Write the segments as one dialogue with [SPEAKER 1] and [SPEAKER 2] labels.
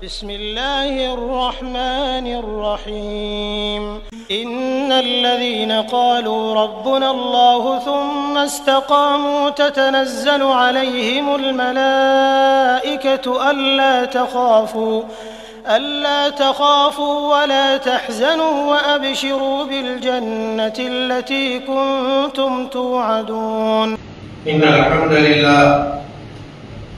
[SPEAKER 1] بسم الله الرحمن الرحيم إن الذين قالوا ربنا الله ثم استقاموا تتنزل عليهم الملائكة ألا تخافوا ولا تحزنوا وأبشروا بالجنة التي كنتم توعدون.
[SPEAKER 2] إن الحمد لله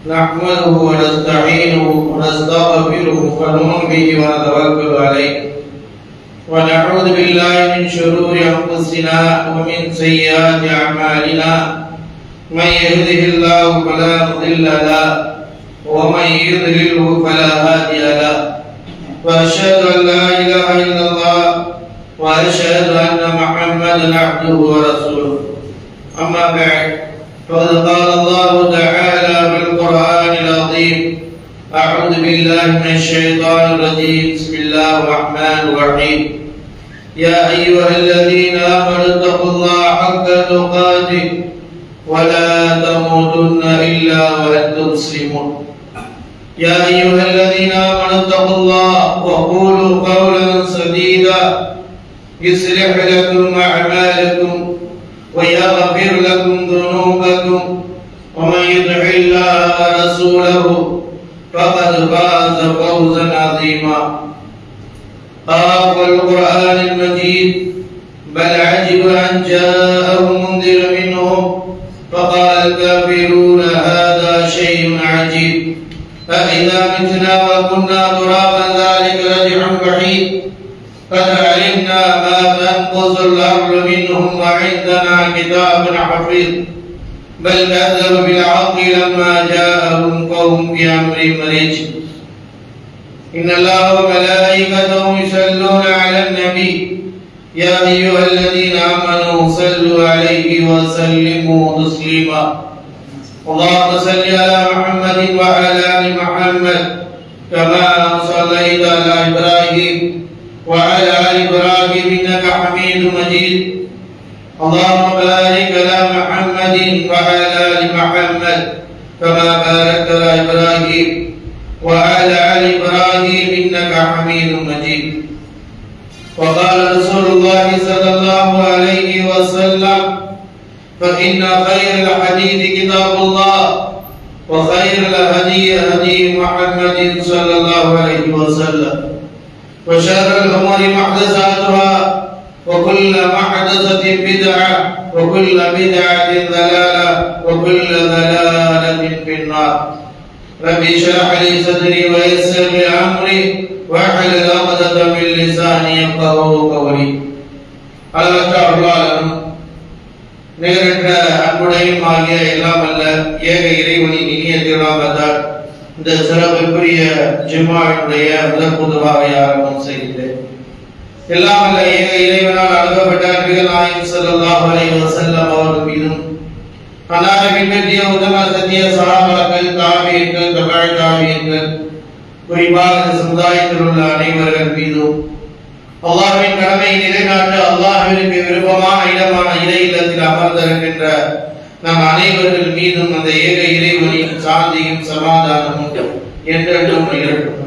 [SPEAKER 2] نحمده ونستعينه ونستغفره ونؤمن به ونتوكل عليه ونعوذ بالله من شرور أنفسنا ومن سيئات أعمالنا من يهده الله فلا مضل له ومن يضلله فلا هادي له وأشهد أن لا إله إلا الله وأشهد أن محمدا عبده ورسوله. أما بعد فقد قال الله تعالى في القرآن العظيم أعوذ بالله من الشيطان الرجيم بسم الله الرحمن الرحيم يا أيها الذين آمنوا اتقوا الله حق تقاته ولا تموتن إلا وأنتم مسلمون. يا أيها الذين آمنوا اتقوا الله وقولوا قولا سديدا يصلح لكم أعمالكم ويغفر لكم ذنوبكم ومن يطع الله ورسوله فقد فاز فوزا عظيما. القرآن المجيد بل عجب أن جاءهم منذر منهم فقال الكافرون هذا شيء عجيب أإذا متنا وكنا ترابا ذلك رجع بعيد قد علمنا ما تنقص الأرض منهم وعندنا كتاب حفيظ بل كذبوا بالحق لما جاءهم قوم بأمر مريج. إن الله وملائكته يصلون على النبي يا أيها الذين آمنوا صلوا عليه وسلموا تسليما. اللهم صل على محمد وعلى آل محمد كما صليت على إبراهيم وعلى آل إبراهيم إنك حميد مجيد. اللهم بارك على محمد وعلى آل محمد كما باركت على إبراهيم وعلى آل إبراهيم إنك حميد مجيد. وقال رسول الله صلى الله عليه وسلم فإن خير الحديث كتاب الله وخير الهدي هدي محمد صلى الله عليه وسلم وشر الأمور محدثاتها وكل محدثة بدعة وكل بدعة ضلالة وكل ضلالة في النار. رب اشرح لي صدري ويسر لي أمري واحلل عقدة من لساني يفقهوا قولي. அளவற்ற அருளாளனும் நிகரற்ற அன்புடையும் ஆகிய எல்லாம் அல்ல ஏக இறைவனின் இனிய திருநாமத்தால் இந்த சிறப்புக்குரிய ஜும்மாவினுடைய முதல் பொதுவாக ஆரம்பம் செய்கிறேன். எல்லாம் அல்ல ஏக இறைவனால் அனுப்பப்பட்ட நபிகள் நாயகம் ஸல்லல்லாஹு அலைஹி வஸல்லம் அவர்கள் மீதும் அன்னாரை பின்பற்றிய உத்தம சத்திய சஹாபாக்கள் தாபியீன்கள் தபஅ தாபியீன்கள் குறிப்பாக இந்த சமுதாயத்தில் உள்ள அனைவர்கள் மீதும் அல்லாஹ்வின் கடமையை நிறைவேற்ற அல்லாஹ்விற்கு விருப்பமான இடமான இறை இல்லத்தில் அமர்ந்திருக்கின்ற நம் அனைவர்கள் மீதும் அந்த ஏக இறைவனின் சாந்தியும் சமாதானமும் என்றென்றும் நிகழட்டும்.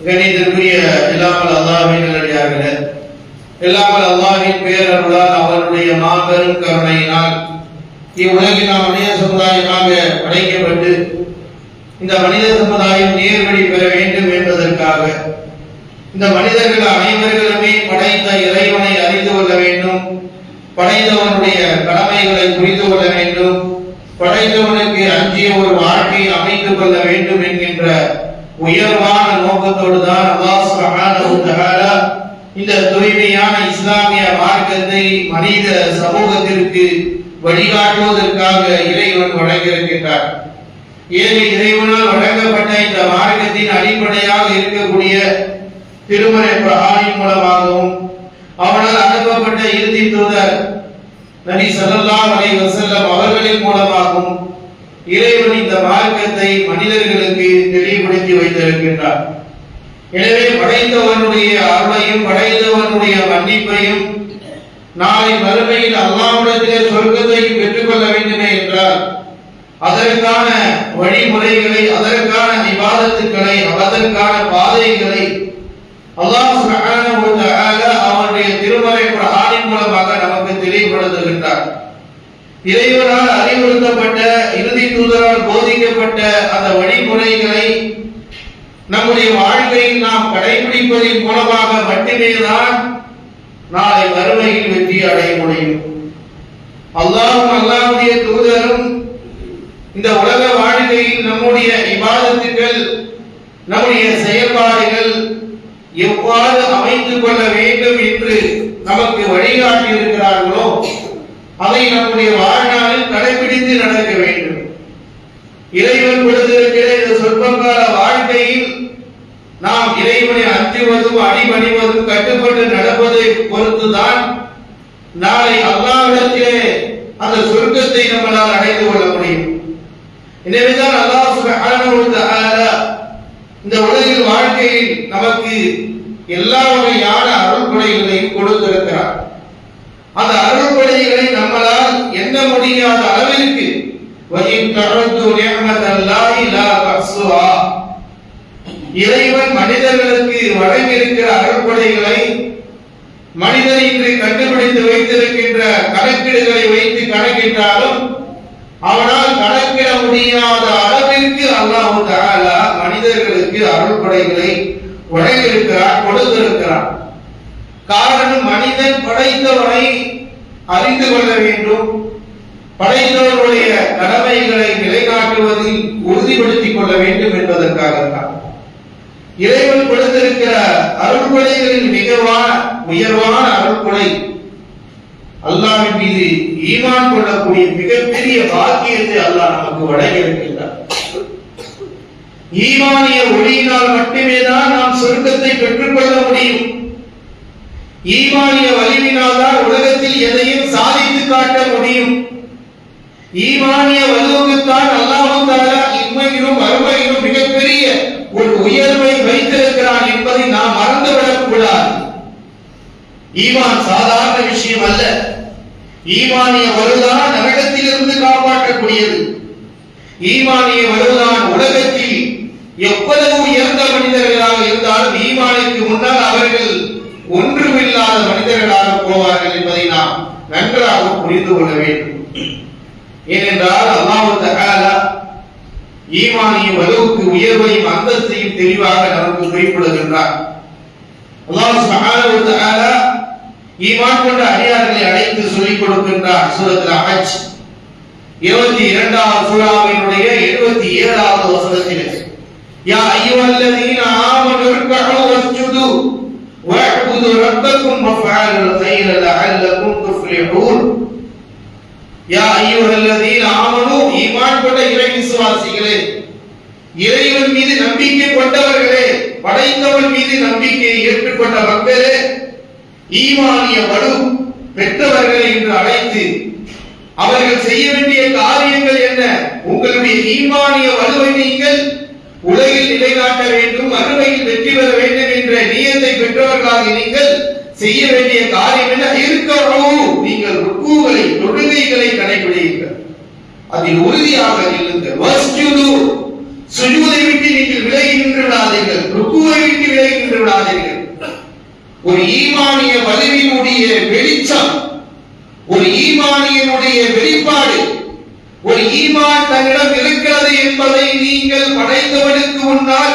[SPEAKER 2] கணிதற்குரிய எல்லாமல் அல்லாஹ்வின் நல்லடியார்களே, எல்லாமல் அல்லாஹ்வின் பேரருளால் அவருடைய மாபெரும் கருணையினால் இவ்வுலகில் நாம் மனித சமுதாயமாக படைக்கப்பட்டு இந்த மனித சமுதாயம் நேர்வழி பெற வேண்டும் என்பதற்காக இந்த மனிதர்கள் அனைவர்களுமே படைத்த இறைவனை அறிந்து கொள்ள வேண்டும், படைத்தவனுடைய கடமைகளை புரிந்து கொள்ள வேண்டும், படைத்தவனுக்கு அஞ்சிய ஒரு வாழ்க்கையை அமைத்துக் கொள்ள வேண்டும் என்கின்ற உயர்வான நோக்கத்தோடு தான் அல்லாஹ் சுப்ஹானஹு வ தஆலா இந்த தூய்மையான இஸ்லாமிய மார்க்கத்தை மனித சமூகத்திற்கு வழிகாட்டுவதற்காக இறைவன் வழங்கியிருக்கின்றார். ஏழை இறைவனால் வழங்கப்பட்ட இந்த மார்க்கத்தின் அடிப்படையாக இருக்கக்கூடிய திருமறை குர்ஆனின் மூலமாகவும் அவனால் அனுப்பப்பட்ட இறுதி தூதர் நபி ஸல்லல்லாஹு அலைஹி வஸல்லம் அவர்களின் மூலமாகவும் இறைவன் இந்த மார்க்கத்தை மனிதர்களுக்கு தெளிவுபடுத்தி வைத்திருக்கின்றார். எனவே படைத்தவனுடைய அருளையும் படைத்தவனுடைய மன்னிப்பையும் நாளை மறுமையில் அல்லாஹ்விடத்திலே சொர்க்கத்தையும் பெற்றுக்கொள்ள வேண்டுமே என்றால் அதற்கான வழிமுறைகளை, அதற்கான இபாதத்துக்களை, அதற்கான பாதைகளை அல்லாஹ் சுப்ஹானஹு வ தஆலா அவருடைய திருமறை குர்ஆனின் மூலமாக நமக்கு தெளிவுபடுத்துகின்றார். இறைவனால் அறிவுறுத்தப்பட்ட, இறுதி தூதரால் போதிக்கப்பட்ட அந்த வழிமுறைகளை நம்முடைய வாழ்க்கையில் நாம் கடைபிடிப்பதன் மூலமாக மட்டுமே தான் நாளை மறுமையில் வெற்றி அடைய முடியும். அல்லாஹ்வும் அல்லாஹ்வுடைய தூதரும் இந்த உலக வாழ்க்கையில் நம்முடைய இபாதத்துகள், நம்முடைய செயல்பாடுகள் எவ்வாறு அமைத்துக் கொள்ள வேண்டும் என்று நமக்கு வழிகாட்டி இருக்கிறார்களோ அதை நம்முடைய வாழ்நாளில் கடைபிடித்து நடக்க வேண்டும். இறைவன் கொடுத்திருக்கிற இந்த சொற்பகால வாழ்க்கையில் நாம் இறைவனை அஞ்சுவதும் அடிபணிவதும் கட்டுப்பட்டு நடப்பதை பொறுத்துதான் நாளை அல்லாஹ்விடத்திலே அந்த சொர்க்கத்தை நம்மளால் அடைந்து கொள்ள முடியும். எனவேதான் அல்லாஹ் சுப்ஹானஹு வ தஆலா இந்த உலகில் வாழ்க்கையில் நமக்கு எல்லா வகையான அருள்கொடைகளையும் கொடுத்திருக்கிறார். அந்த அருள்கொடைகளை நம்மளால் எண்ண முடியாத அளவிற்கு இறைவன் மனிதர்களுக்கு வழங்கியிருக்கிற அருள்கொடைகளை மனிதர் இன்று கண்டுபிடித்து வைத்திருக்கின்ற கணக்கீடுகளை வைத்து கணக்கிட்டாலும் அவனால் கணக்கிட முடியாத அளவிற்கு அல்லாஹ் தஆலா மனிதர்களுக்கு அருள்கொடைகளை வழங்கியிருக்கிறார், கொடுத்திருக்கிறார். காரணம், மனிதன் படைத்தவனை அறிந்து கொள்ள வேண்டும், படைத்தவர்களுடைய கடமைகளை நிலைநாட்டுவதில் உறுதிப்படுத்திக் கொள்ள வேண்டும் என்பதற்காகத்தான். இறைவன் கொடுத்திருக்கிற அருள்கொடைகளில் மிகவான உயர்வான அருள்கொடை அல்லாஹ்வின் மீது ஈமான் கொள்ளக்கூடிய மிகப்பெரிய பாக்கியத்தை அல்லாஹ் நமக்கு வழங்கியிருக்கின்றார். ஈமானிய ஒளியினால் மட்டுமே தான் நாம் சொர்க்கத்தை பெற்றுக்கொள்ள முடியும். ஈமானிய வலிவினால் தான் உலகத்தில் எதையும் சாதித்து காட்ட முடியும். ஈமானிய வலுவுக்குத்தான் அல்லாஹ் தஆலா இம்மையிலும் மறுமையிலும் மிகப்பெரிய ஒரு உயர்வை வைத்திருக்கிறான் என்பதை நாம் மறந்துவிடக் கூடாது. ஈமான் சாதாரண விஷயம் அல்ல. ஈமானிய வலுதான் நரகத்திலிருந்து காப்பாற்றக்கூடியது. ஈமானிய வலுதான் உலகத்தில் எவ்வளவு உயர்ந்த மனிதர்களாக இருந்தாலும் ஈமானுக்கு முன்னால் அவர்கள் ஒன்றுமில்லாத மனிதர்களாக போவார்கள் என்பதை நாம் நன்றாக புரிந்து கொள்ள வேண்டும். ஏனென்றால் அல்லாஹ் தஆலா ஈமானிய வலுவுக்கு உயர்வையும் அந்தஸ்தையும் தெளிவாக நமக்கு குறிப்பிடுகின்றார். அல்லாஹ் சுப்ஹானஹு வ தஆலா ஈமான் கொண்ட அடியார்களை அழைத்து சொல்லிக் கொடுக்கின்றார். சூரத்துல் ஹஜ் 22வது சூராவினுடைய 77வது வசனத்தில், யா அய்யுஹல்லதீன ஆமனு இர்கஉ வஸ்ஜுது வஅபுது ரப்பக்கும் வஃஅலுல் கைர லஅல்லகும் துஃப்லிஹூன். யா அய்யுஹல்லதீன ஆமனு, ஈமான் கொண்ட இறை விசுவாசிகளே, இறைவன் மீது நம்பிக்கை கொண்டவர்களே, படைத்தவன் மீது நம்பிக்கையை ஏற்றுக்கொண்ட மக்களே, ஈமானிய வலு பெற்றவர்களை என்று அழைத்து அவர்கள் செய்ய வேண்டிய காரியங்கள் என்ன? உங்களுடைய ஈமானிய வலுவை நீங்கள் உலகில் நிலைநாட்ட வேண்டும், மறுமையில் வெற்றி பெற வேண்டும் என்ற நியத்தை பெற்றவர்களாக நீங்கள் செய்ய வேண்டிய காரியம் என்ன? இருக்கவும் நீங்கள் ருக்கூகளை, தொழுகைகளை கடைபிடியுங்கள், அதில் உறுதியாக நில்லுங்கள். வஸ்ஜுது, சுஜூதை விட்டு நீங்கள் விலகி நின்று விடாதீர்கள், ருக்கூவை விட்டு விலகி நின்று விடாதீர்கள். ஒரு ஈமானிய வலுவினுடைய வெளிச்சம், ஒரு ஈமானியனுடைய வெளிப்பாடு, ஒரு ஈமான் தன்னிடம் இருக்கிறது என்பதை நீங்கள் படைத்தவனுக்கு முன்னால்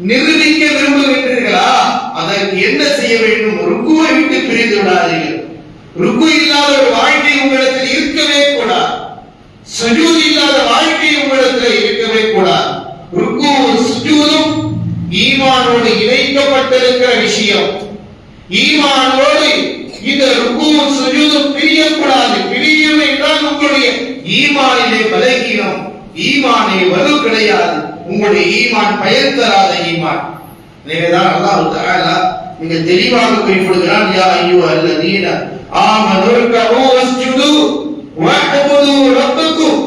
[SPEAKER 2] நிரூபிக்க விரும்புகின்றீர்களா? அதற்கு என்ன செய்ய வேண்டும்? ருக்குவை விட்டு பிரிந்து விடாதீர்கள். ருக்கு இல்லாத ஒரு வாழ்க்கை உங்களிடத்தில் இருக்கவே கூடாது. சுஜூத் இல்லாத வாழ்க்கை உங்களிடத்தில் இருக்கவே கூடாது. ருக்கு சுஜூதும் ஈமானோடு இணைக்கப்பட்டிருக்கிற விஷயம். ஈமானோடு இந்த ருக்குவும் சுஜூதும் பிரியக்கூடாது. பிரியும் என்றால் உங்களுடைய ஈமானிலே பலகீனம், ஈமானிலே வலு கிடையாது, உங்களுடைய ஈமான் பயன் தராத ஈமான். எனவேதான் அல்லாஹ் தஆலா மிக தெளிவாக குறிப்பிடுகிறான், யா அய்யுஹல்லதீன ஆமனு இர்கஉ வஸ்ஜுது வஅபுது ரப்பக்கும்.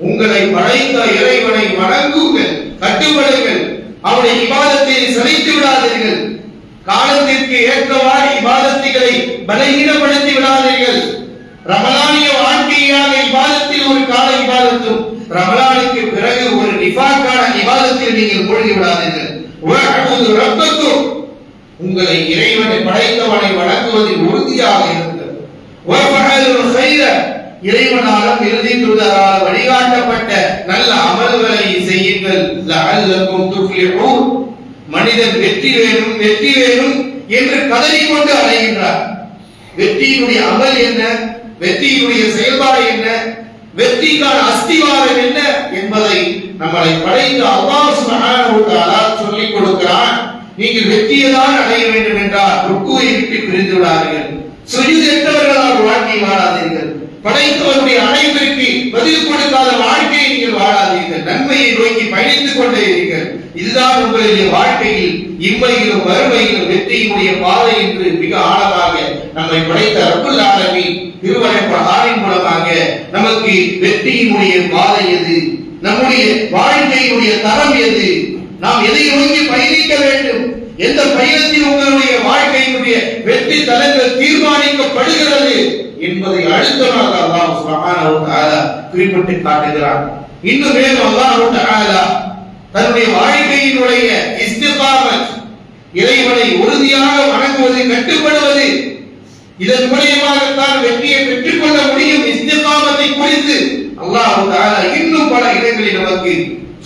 [SPEAKER 2] உங்களை படைத்த இறைவனை வணங்குங்கள், கட்டுப்படுங்கள், அவருடைய இபாதத்தை சலித்து விடாதீர்கள், காலத்திற்கு ஏற்றவாறு இபாதத்துகளை பலகீனப்படுத்தி விடாதீர்கள். ரமலானிய வாழ்க்கையாக இபாதத்தில் ஒரு கால இபாதத்தும், ரமலானுக்கு பிறகு ஒரு நிஃபாக்கான இபாதத்தில் நீங்கள் மூழ்கி விடாதீர்கள். வஅபுது ரப்பக்கும், உங்களை இறைவனை படைத்தவனை வணங்குவதில் உறுதியாக இருங்கள். வஃஅலுல் கைர, இறைவனாலும் இறுதி தூதரால் வழிகாட்டப்பட்ட நல்ல அமல்களை செய்யுங்கள். லஅல்லக்கும் துஃப்லிஹூன், மனிதன் வெற்றி வேணும் வெற்றி வேணும் என்று கதறிக்கொண்டு அலைகின்றார். வெற்றியினுடைய அமல் என்ன, வெற்றியினுடைய செயல்பாடு என்ன, வெற்றிக்கான அஸ்திவாரம் என்ன என்பதை நம்மளை படைத்த அல்லாஹ் சுப்ஹானஹு வ தஆலா சொல்லிக் கொடுக்கிறான். நீங்கள் வெற்றியைதான் அடைய வேண்டும் என்றால் ருக்குவை விட்டு பிரிந்து விடாதீர்கள், சுஜூத் எட்டவர்களாக வாழ்க்கை வாழாதீர்கள், படைத்தவருடைய அழைப்பிற்கு பதில் கொடுக்காத வாழ்க்கையை நீங்கள் வாழாதீர்கள், நன்மையை நோக்கி பயணித்துக் கொண்டே இருங்கள். இதுதான் உங்களுடைய வாழ்க்கையில் இம்மையிலும் வறுமையிலும் வெற்றியினுடைய பாதை என்று மிக ஆழமாக நம்மை படைத்த ரப்புல் ஆலமீன் திருமறை குர்ஆனின் மூலமாக நமக்கு வெற்றியினுடைய பாதை எது, நம்முடைய வாழ்க்கையினுடைய தரம் எது, நாம் எதை நோக்கி பயணிக்க வேண்டும், எந்த பயணத்தில் உங்களுடைய வாழ்க்கையினுடைய வெற்றி தலங்கள் தீர்மானிக்கப்படுகிறது என்பதை அழுத்தமாக அல்லாஹ் சுப்ஹானஹு வ தஆலா குறிப்பிட்டு காட்டுகிறார். இன்னும் மேலும் அல்லாஹ் தஆலா தன்னுடைய வாழ்க்கையினுடைய இஸ்திகாமத், இறைவனை உறுதியாக வணங்குவது, கட்டுப்படுவது, இதன் மூலமாகத்தான் வெற்றியை பெற்றுக் கொள்ள முடியும். இஸ்திகாமத்தை குறித்து அல்லாஹ் தஆலா இன்னும் பல இடங்களில் நமக்கு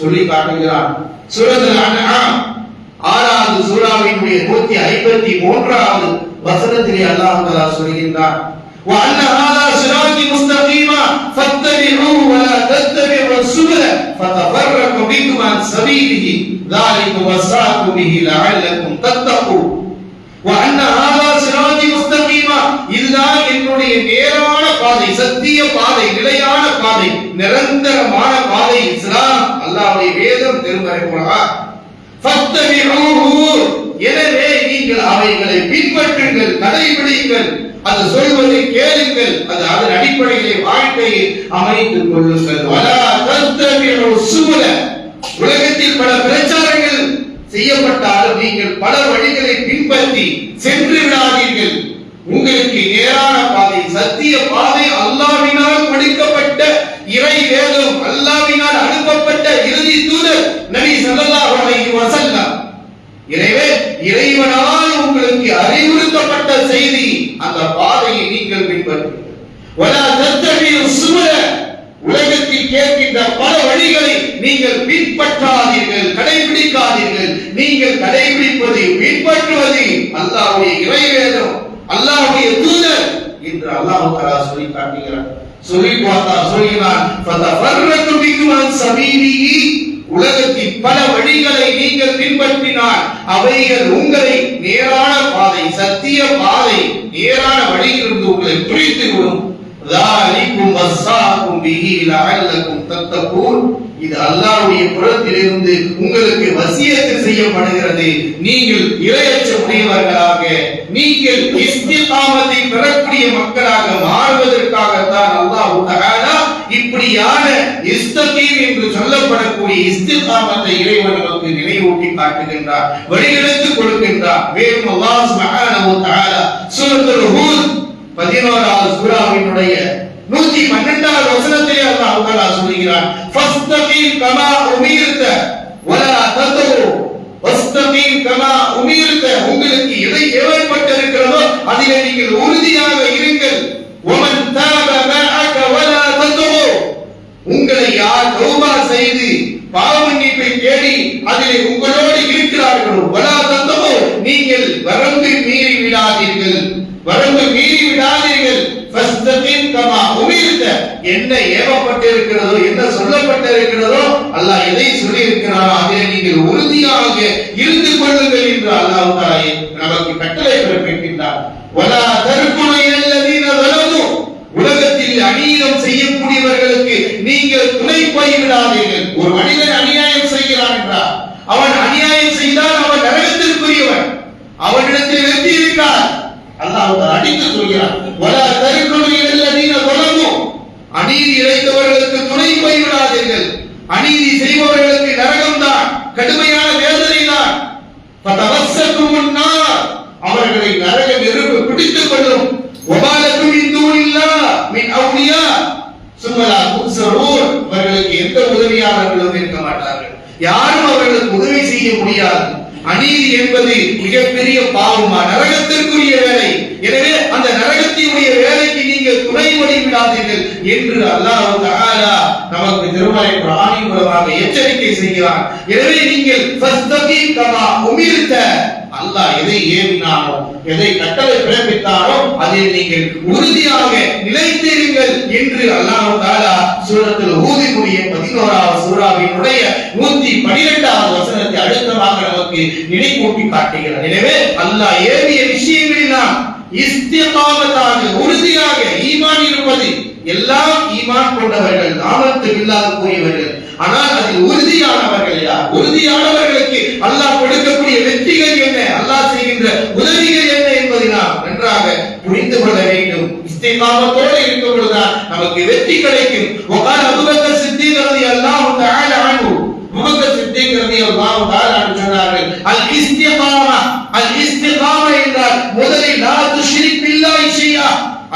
[SPEAKER 2] சொல்லி காட்டுகிறார். சூரத்துல் அன்ஆம் 6வது சூராவினுடைய 153வது வசனத்திலே அல்லாஹ் தஆலா சொல்கின்றார், وَأَنَّ هَذَا صِرَاطِي مُسْتَقِيمًا فَاتَّبِعُوهُ وَلَا تَتَّبِعُوا السُّبُلَ فَتَفَرَّقَ بِكُمْ عَنْ سَبِيلِهِ ذَلِكُمْ وَصَّاكُم بِهِ لَعَلَّكُمْ تَتَّقُونَ. وَأَنَّ هَذَا صِرَاطِي مُسْتَقِيمًا, இதுதான் என்னுடைய நேரான பாதை, சத்திய பாதை, நிலையான பாதை, நிரந்தரமான பாதை இஸ்லாம், அல்லாஹ்வுடைய வேதம் திருமறை குர்ஆன். ஃபத்தபிஊஹு, எனவே நீங்கள் அவைகளை பின்பற்றுங்கள், கடைபிடிங்கள், அது சொல்வதை கேளுங்கள், அது அதன் அடிப்படையிலே வாழ்க்கையை அமைத்துக் கொள்ளுங்கள். வலா தத்தபிஉ சுபுல, உலகத்தில் பல பிரச்சாரங்கள் செய்யப்பட்டாலும் நீங்கள் பல வழிகளை பின்பற்றி சென்று விடாதீர்கள். உங்களுக்கு நேரான பாதை, சத்திய பாதை, அல்லாஹ்வினால் கொடுக்கப்பட்ட இறை வேதம், அல்லாஹ்வினால் அனுப்பப்பட்ட இறுதி தூதர் நபி ஸல்லல்லாஹு அலைஹி வஸல்லம். எனவே இறைவனால் உங்களுக்கு அறிவுறுத்தப்பட்ட செய்தி, அந்த பாதையை நீங்கள் பின்பற்றுங்கள். வலா தத்தபிஉ சுபுல, உலகத்தில் கேட்கின்ற பல வழிகளை நீங்கள் பின்பற்றாதீர்கள், கடைபிடிக்காதீர்கள். நீங்கள் கடைபிடிப்பது, பின்பற்றுவது அல்லாஹ்வுடைய இறைவேதம், அல்லாஹ்வுடைய தூதர் என்று அல்லாஹ் தஆலா சொல்லி காட்டுகிறார். சொல்லி பார்த்தா சொல்கிறான், ஃபதஃபர்ரகு பிக்கும் அன் சபீலிஹி, உலகத்தின் பல வழிகளை நீங்கள் பின்பற்றினால் அவைகள் உங்களை நேரான பாதை, சத்திய பாதை, நேரான வழியிலிருந்து உங்களை பிரித்துவிடும். ذَلِكُمْ وَصَّاكُمْ بِهِ لَعَلَّكُمْ تَتَّقُونَ, இது அல்லாஹ்வுடைய புறத்திலிருந்து உங்களுக்கு வசியத்து செய்யப்படுகிறது. நீங்கள் இறையச்ச உடையவர்களாக, நீங்கள் இஸ்திகாமத்தை பெறக்கூடிய மக்களாக மாறுவதற்காகத்தான் அல்லாஹ் தஆலா இப்படியான இஸ்தகீம் என்று சொல்லப்படக்கூடிய இஸ்திகாமத்தை இறைவன் நமக்கு நினைவூட்டி காட்டுகின்றார், வழியெடுத்துக் கொடுக்கின்றார். மேலும் அல்லாஹ் சுப்ஹானஹு வ தஆலா சூரத்துல் ஹூத் 11வது சூராவினுடைய 112வது வசனத்திலே அல்லாஹ் தஆலா சொல்கிறார், ஃபஸ்தகீம் கமா உமிர்த வலா ததவு, ஃபஸ்தகீம் கமா உமிர்த, உங்களுக்கு எதை ஏவப்பட்டிருக்கிறதோ அதிலே நீங்கள் உறுதியாக இருங்கள். வமன் தாப மஅக வலா ததவு, உங்களை யார் தௌபா செய்து பாவ மன்னிப்பை தேடி அதிலே உங்களோடு இருக்கிறார்களோ, வலா ததவு, நீங்கள் வரம்பு மீறி விடாதீர்கள், வரம்பு மீறி விடாதீர்கள். ஃபஸ்தகீம் கமா உமிர்த, என்ன ஏவப்பட்டிருக்கிறதோ, என்ன சொல்லப்பட்டிருக்கிறதோ, அல்லாஹ் எதை சொல்லி இருக்கிறாரோ அதிலே நீங்கள் உறுதியாக இருந்து கொள்ளுங்கள் என்று அல்லாஹ் தஆலா நமக்கு கட்டளை பிறப்பிக்கின்றார். வலா தர்குனு இல்லதீன ஸலமு, உலகத்தில் அநீதம் செய்யக்கூடியவர்களுக்கு நீங்கள் துணை போய் விடாதீர்கள். ஒரு மனிதன் அநியாயம் செய்கிறான் என்றால், அவன் அநியாயம் செய்தால் அவன் நரகத்திற்குரியவன், அவனிடத்தில் வெற்றி இருக்கார். அல்லாஹ் அடித்து சொல்கிறான், வலா தர்குனு இல்லதீன ஸலமு, அநீதி இழைத்தவர்களுக்கு துணை போய் விடாதீர்கள். அநீதி செய்பவர்களுக்கு நரகம்தான், கடுமையான வேதனை தான். ஃபதவஸ்ஸகுமுன் நார், அவர்களை நரக நெருப்பு பிடித்துக் கொள்ளும். வமாலக்கும் மின் தூனில்லாஹ் மின் அவ்லியா சும்மலா துன்ஸரூன், அவர்களுக்கு எந்த முடியாது. அநீதி என்பது மிகப்பெரிய பாவமா, நரகத்திற்குரிய வேலை. எனவே அந்த நரகத்தினுடைய வேலைக்கு நீங்கள் துணை வழி விடாதீர்கள் என்று அல்லாஹ் தஆலா நமக்கு திருமறை குர்ஆனின் மூலமாக எச்சரிக்கை செய்கிறார். எனவே நீங்கள் ஃபஸ்தகீம் கமா உமிர்த, அல்லாஹ் எதை ஏவினானோ, எதை கட்டளை பிறப்பித்தானோ அதில் நீங்கள் உறுதியாக நிலைத்திருங்கள் என்று அல்லாஹ் தஆலா சூரத்துல் ஹூதினுடைய 11வது சூராவினுடைய 112வது வசனத்தை அழுத்தமாக நமக்கு நினைவூட்டி காட்டுகிறார். எனவே அல்லாஹ் ஏவிய விஷயங்களில் நாம் இஸ்திகாமத்தாக உறுதியாக ஈமான் இருப்பது, எல்லாம் ஈமான் கொண்டவர்கள், ஆமனத்து பில்லாஹ் கூறியவர்கள், ஆனால் அதில் உறுதியானவர்கள் யார்? உறுதியானவர்களுக்கு அல்லாஹ் கொடுக்கக்கூடிய வெற்றிகள் என்ன, அல்லாஹ் செய்கின்ற உதவிகள் என்ன என்பதை நாம் நன்றாக புரிந்து கொள்ள வேண்டும். இஸ்திகாமத்தோடு இருக்கும் பொழுதுதான் நமக்கு வெற்றி கிடைக்கும். وقال ابو بكر الصديق رضي الله تعالى عنه, அபூபக்கர் சித்திக் ரலியல்லாஹு தஆலா அன்ஹு சொன்னார்கள், அல் இஸ்திகாமா என்றால் முதலில் லா துஷ்ரிக் பில்லாஹி ஷைஆ,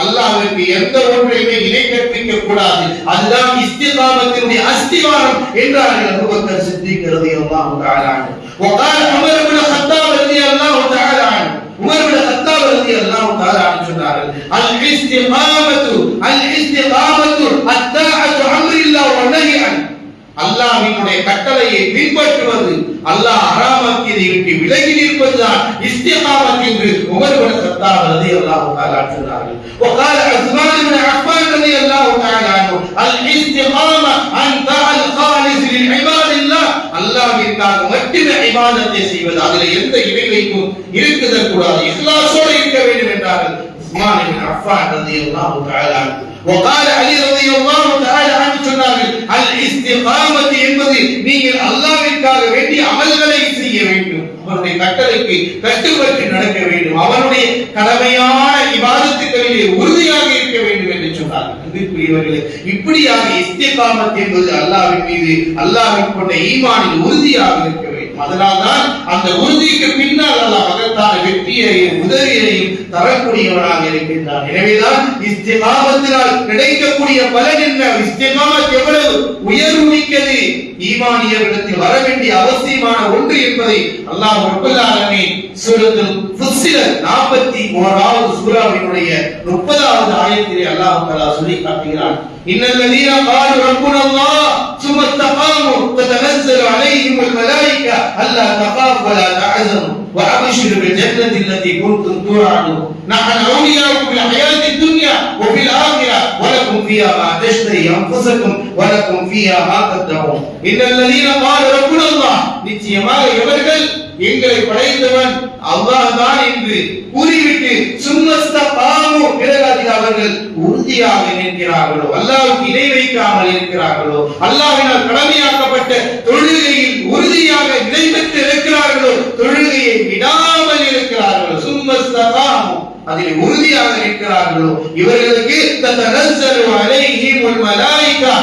[SPEAKER 2] அல்லாஹ்வுக்கு எந்த ஒன்றையுமே இணை கற்பிக்க கூடாது, அதுதான் இஸ்திகாமத்தினுடைய அஸ்திவாரம் என்றார்கள் அபூபக்கர் சித்திக் ரலியல்லாஹு தஆலா அன்ஹு. وقال عمر بن الخطاب رضي الله تعالى عنه, உமர் பின் கத்தாப் ரலியல்லாஹு தஆலா அன்ஹு சொன்னார்கள், அல் இஸ்திகாமத்து அத்தாஅத்து அம்ரில்லாஹ் வ நஹி அன், அல்லாஹ்வினுடைய கட்டளையை பின்பற்றுவது, அல்லாஹ் ஹராமாக்கியதை விட்டு விலகி நிற்பதுதான் இஸ்திகாமத் என்று உமர் பின் கத்தாப் ரலியல்லாஹு தஆலா அன்ஹு சொன்னார்கள். وقال عثمان بن عفان رضي الله تعالى عنه, الاستقامة أن تعال خالص للعباد الله, அல்லாஹ்விற்காக மட்டுமே இபாதத்தை செய்வது, அதில் எந்த இணை வைப்பும் இருக்குதல் கூடாது, இக்லாஸோடு இருக்க வேண்டும் என்றார்கள் உஸ்மான் பின் அஃபான் ரலியல்லாஹு தஆலா அன்ஹு. وقال علي رضي الله تعالى عنه சொன்னார்கள், அல் இஸ்திகாமத் என்பது நீங்கள் அல்லாஹ்விற்காக வேண்டிய அமல்களை செய்ய வேண்டும், அவருடைய கட்டளைக்கு கட்டுப்பட்டு நடக்க வேண்டும், அவருடைய கடமையான இபாதத்துகளிலே உறுதியாக இருக்க வேண்டும் என்று சொன்னார்கள். அன்பிற்குரியவர்களே, இப்படியாக இஸ்திகாமத் என்பது அல்லாஹ்வின் மீது, அல்லாஹ்வின் கொண்ட ஈமானில் உறுதியாக இருக்க வேண்டும். அதனால்தான் அந்த உறுதிக்கு பின்னால் அல்லாஹ் மகத்தான வெற்றியையும் உதவியையும் தரக்கூடியவனாக இருக்கின்றான். எனவேதான் இஸ்திகாமத்தினால் கிடைக்கக்கூடிய பலன் என்ன, இஸ்திகாமத் எவ்வளவு உயர்வு மிக்கது, ஈமானியர்களிடத்தில் வர வேண்டிய அவசியமான ஒன்று என்பதை அல்லாஹ் ரப்பல் ஆலமீன் சூரத்துல் ஃபுஸ்ஸிலத் 41வது சூராவினுடைய 30வது ஆயத்திலே அல்லாஹ் தஆலா சொல்லி காட்டுகிறான், இன்னல்லதீன காலு ரப்புனல்லாஹ் சும்ம இஸ்தகாமு ததனஸ்ஸலு அலைஹிமுல் மலாயிகா அல்லா தகாஃபு வலா தஹ்சனு وأبشروا بالجنة التي كنتم توعدون نحن أولياؤكم في الحياة الدنيا وفي الآخرة ولكم فيها ما تشتهي أنفسكم ولكم فيها ما تدعون إن الذين قالوا ربنا الله, நிச்சயமாக எவர்கள் எங்களை படைத்தவன் அல்லாஹ் தான் என்று கூறிவிட்டு சும்மஸ்தகாமு, பிறகு அவர்கள் உறுதியாக நிற்கிறார்களோ, அல்லாஹ்வுக்கு இணை வைக்காமல் இருக்கிறார்களோ, அல்லாஹ்வினால் கடமையாக்கப்பட்ட தொழுகையில் உறுதியாக நிலை பெற்று இருக்கிறார்களோ, தொழுகையை விடாமல் இருக்கிறார்களோ, சும்மஸ்தகாமு அதில் உறுதியாக இருக்கிறார்களோ, இவர்களுக்கு ததனஸ்ஸலு அலைஹிமுல் மலாயிகா,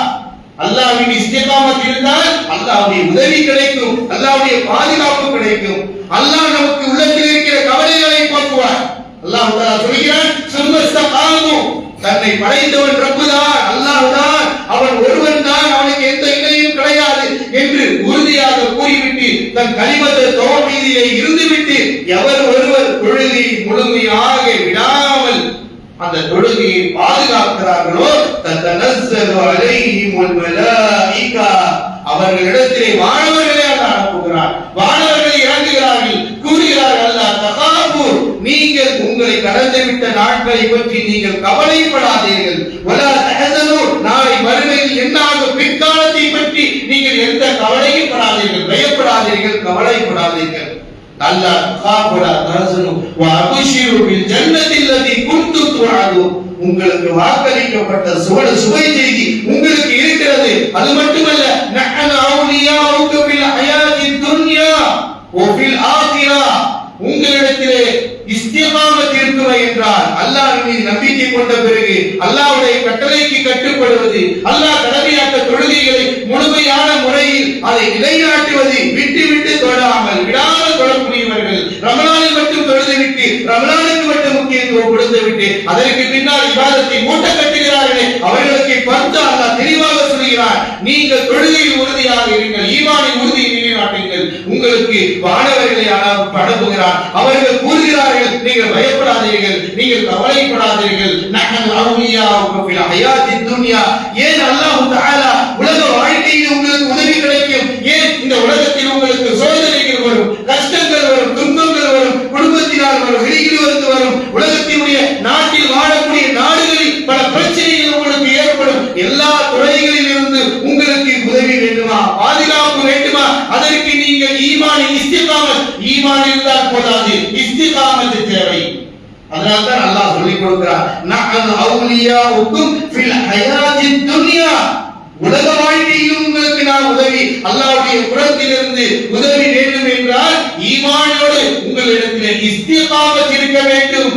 [SPEAKER 2] அல்லாஹ்வின் இஸ்திகாமத் இருந்தால் அல்லாஹ்வுடைய உதவி கிடைக்கும், அல்லாஹ்வுடைய பாதுகாப்பு கிடைக்கும், அல்லாஹ் நமக்கு உள்ளத்தில் இருக்கிற கவலைகளை போக்குவார். அல்லாஹ் தஆலா சொல்கிறான், சும்மஸ்தகாமு, தன்னை படைத்தவன் ரப்புதான், அல்லாஹ்தான், அவன் ஒருவன் தான், அவனுக்கு எந்த இணையும் கிடையாது என்று உறுதியாக கூறிவிட்டு தன் கலிமத் தௌஹீதிலே இருந்துவிட்டு எவர் ஒருவர் தொழுகையை முழுமையாக விடாமல் அந்த தொழுகையை பாதுகாக்கிறார்களோ, ததனஸ்ஸலு அலைஹிமுல் மலாயிகா, அவர்களிடத்திலே வானவர்களை அல்லாஹ் அனுப்புகிறார், வானவர்களை இறங்குகிறார்கள், கூறுகிறார்கள், அல்லாஹ் தகாஃபு, நீங்கள் உங்களை கடந்துவிட்ட நாட்களை பற்றி நீங்கள் கவலைப்படாதீர்கள், வலா தஹ்சனு, நாளை மறுமையில் என்னாகும் பிற்காலத்தை பற்றி நீங்கள் எந்த கவலையும் படாதீர்கள், பயப்படாதீர்கள், கவலைப்படாதீர்கள். அல்லாஹ் தகாஃபுலா தஹ்சனு வ அப்ஷிரு பில் ஜன்னத்தி அல்லதி குன்தும் துஅதுன், உங்களுக்கு வாக்களிக்கப்பட்ட சுவை செய்தி உங்களுக்கு இருக்கிறது. அது மட்டுமல்ல, நஹ்னு அவுலியாஉக ஃபில் ஹயாத்தித் துன்யா வ ஃபில் ஆகிரா, உங்களிடத்திலே இஸ்திகாமத் இருக்குமே என்றால் அல்லாஹ்வின் மீது நம்பிக்கை கொண்ட பிறகு அல்லாஹ்வுடைய கட்டளைக்கு கட்டுப்படுவது, அல்லாஹ் கடமையாக்க தொழுகைகளை முழுமையான முறையில் அதை நிலைநாட்டுவது, விட்டு விட்டு தொழாமல் விடாமல் தொழக்கூடியவர்கள், ரமலானில் மட்டும் தொழுதுவிட்டு ரமலானுக்கு மட்டும் முக்கியத்துவம் கொடுத்துவிட்டு அதற்கு பின்னால் இபாதத்தை மூட்ட கட்டுகிறார்களே, அவர்களுக்கு பார்த்து அல்லாஹ் தெளிவாக சொல்கிறார், சொல்கிறான், நீங்கள் தொழுகையில் உறுதியாக இருங்கள், ஈமானின் உறுதியை நிலைநாட்டுங்கள். உங்களுக்கு வானவர்களை அனுப்புகிறான். அவர்கள் கூறுகிறார்கள், நீங்கள் பயப்படாதீர்கள், நீங்கள் கவலைப்படாதீர்கள். நஹ்னு அவுலியாஉக்கும் ஃபில் ஹயாத்தித் துன்யா. ஏன் அல்லாஹ் தஆலா உலக வாழ்க்கையில் உங்களுக்கு உதவி கிடைக்கும்? ஏன் இந்த உலகத்தில் உங்களுக்கு சோதனைகள் வரும், கஷ்டங்கள் வரும், துன்பங்கள் வரும், குடும்பத்தினால் வரும், வெளியிலிருந்து வரும், உலகத்தினுடைய நாட்டில் வாழக்கூடிய நாடுகளில் பல பிரச்சனைகள் உங்களுக்கு ஏற்படும். எல்லா துறைகளில் இருந்து உங்களுக்கு உதவி வேண்டுமா, பாதுகாப்பு வேண்டுமா? அதற்கு நீங்கள் ஈமானின் இஸ்திகாமத், ஈமான் இருந்தால் போதாது, இஸ்திகாமத் தேவை. அதனால்தான் அல்லாஹ் சொல்லிக் கொடுக்கிறார், நஹ்னு அவுலியாஉக்கும் ஃபில் ஹயாத்தித் துன்யா. உலக வாழ்க்கையில் உங்களுக்கு நான் உதவி, அல்லாஹ்வுடைய புறத்திலிருந்து உதவி வேண்டும் என்றால் ஈமானோடு உங்களிடத்திலே இஸ்திகாமத் இருக்க வேண்டும்.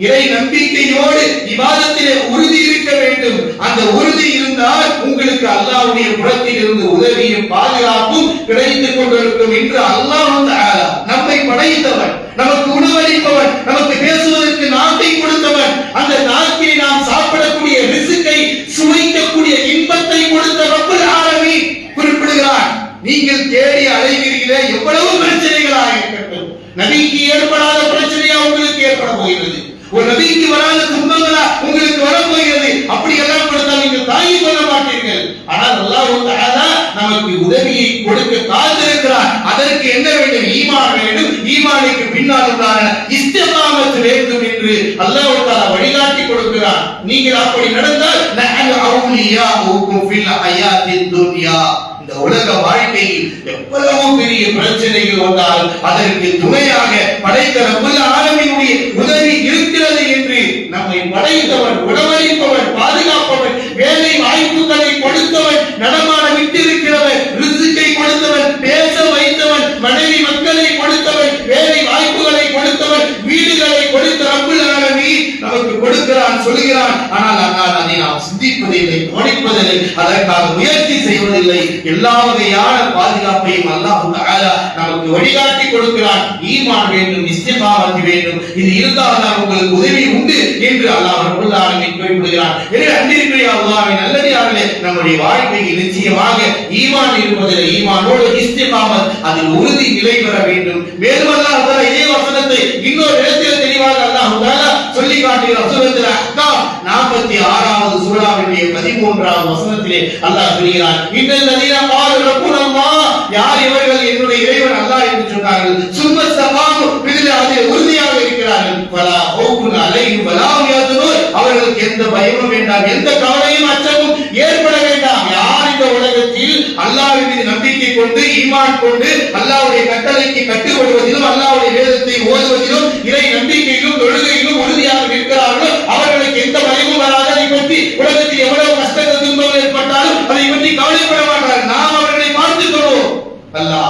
[SPEAKER 2] இறை நம்பிக்கையோடு இபாதத்திலே உறுதி இருக்க வேண்டும். அந்த உறுதி இருந்தால் உங்களுக்கு அல்லாஹ்வுடைய புறத்தில் இருந்து உதவியும் பாதுகாப்பும் கிடைத்துக் கொண்டிருக்கும் என்று அல்லாஹ் தஆலா நம்மை படைத்தவன், நமக்கு உணவளிப்பவன், நமக்கு பேசுவதற்கு நாக்கை கொடுத்தவன், அந்த நாக்கை நாம் சாப்பிடக்கூடிய ரிஸ்கை சுவைக்கக்கூடிய இன்பத்தை கொடுத்த ரப்பல் ஆலமீன் குறிப்பிடுகிறான். நீங்கள் தேடி அலைகிறீர்களே, எவ்வளவு பிரச்சனைகளாக இருக்கட்டும், நபிக்கு ஏற்படாத பிரச்சனையா உங்களுக்கு ஏற்பட போகிறது, ஒரு நபிக்கு வராத துன்பங்களா உங்களுக்கு வரப்போகிறது. அப்படி எல்லாம் கொடுத்தால் நீங்கள் தாங்கிக் கொள்ள மாட்டீர்கள். ஆனால் அல்லாஹ் தஆலா நமக்கு உதவியை கொடுக்க காத்திருக்கிறார். அதற்கு என்ன வேண்டும்? ஈமான் வேண்டும். ஈமானுக்கு பின்னால் உண்டான இஸ்திகாமத் வேண்டும் என்று அல்லாஹ் தஆலா வழிகாட்டி கொடுக்கிறார். நீங்கள் அப்படி நடந்தால் நஹ்னு அவுலியாஉக்கும் ஃபில் ஹயாத்தித் துன்யா. இந்த உலக வாழ்க்கையில் எவ்வளவு பெரிய பிரச்சனைகள் வந்தால் அதற்கு துணையாக படைத்த ரப்பல் ஆலமீனுடைய உதவி இருக்கிறது என்று நம்மை படைத்தவன், உணவளிப்பவன், பாதுகாப்பவன், வேலை வாய்ப்புகளை கொடுத்தவன், நடமாட விட்டிருக்கிறவன், ரிஸ்கை கொடுத்தவன், பேச வைத்தவன், மனைவி மக்களை கொடுத்தவன், வேலை வாய்ப்புகளை கொடுத்தவன், வீடுகளை கொடுத்த ரப்பல் ஆலமீன் நமக்கு கொடுக்கிறான், சொல்கிறான். ஆனால் அதை நாம் சிந்திப்பதில்லை, கவனிப்பதில்லை, அதற்காக முயற்சி செய்வதில்லை. எல்லா வகையான பாதுகாப்பையும் அல்லாஹ் தஆலா நமக்கு வழிகாட்டி கொடுக்கிறான். ஈமான் வேண்டும், இஸ்திகாமத் வேண்டும். இது இருந்தால் தான் உங்களுக்கு உதவி உண்டு என்று அல்லாஹ் ரப்பல் ஆலமீன் குறிப்பிடுகிறான். எனவே அன்பிற்குரிய அல்லாஹ்வின் நல்லடியார்களே, நம்முடைய வாழ்க்கையில் நிச்சயமாக ஈமான் இருப்பதில் ஈமானோடு இஸ்திகாமத், அதில் உறுதி நிலை பெற வேண்டும். மேலும் அல்லாஹ் தஆலா இதே வசனத்தை இன்னொரு இடத்தில் தெளிவாக அல்லாஹ் தஆலா சொல்லி காட்டுகிறார். சூரத்துல் அஹ்காஃப் 46வது சூராவினுடைய 13வது வசனத்திலே அல்லாஹ் சொல்கிறான், இன்னல்லதீன காலு ரப்புனல்லாஹ், யார் இவர்கள் என்னுடைய இறைவன் அல்லாஹ் என்று சொன்னார்கள், சும்ம இஸ்தகாமு, இதில் அதில் உறுதியாக இருக்கிறார்கள், ஃபலா ஹௌஃபுன் அலைஹிம் வலா ஹும் யஹ்சனூன், அவர்களுக்கு எந்த பயமும் வேண்டாம், எந்த கவலையும் அச்சமும் ஏற்பட வேண்டாம். யார் இந்த உலகத்தில் அல்லாஹ்வின் மீது நம்பிக்கை கொண்டு ஈமான் கொண்டு அல்லாஹ்வுடைய கட்டளைக்கு கட்டுப்படுவதிலும் அல்லாஹ்வுடைய வேதத்தை ஓதுவதிலும் இறை நம்பிக்கையிலும் தொழுகையிலும் உறுதியாக இருக்கிறார்களோ அவர்களுக்கு எந்த பயமும் வராது. அதை பற்றி உலகத்தில் எவ்வளவு கஷ்டங்கள் துன்பங்கள் ஏற்பட்டாலும் அதை பற்றி கவலைப்பட மாட்டார்கள். நாம் அவர்களை பார்த்துக் கொள்வோம். அல்லாஹ்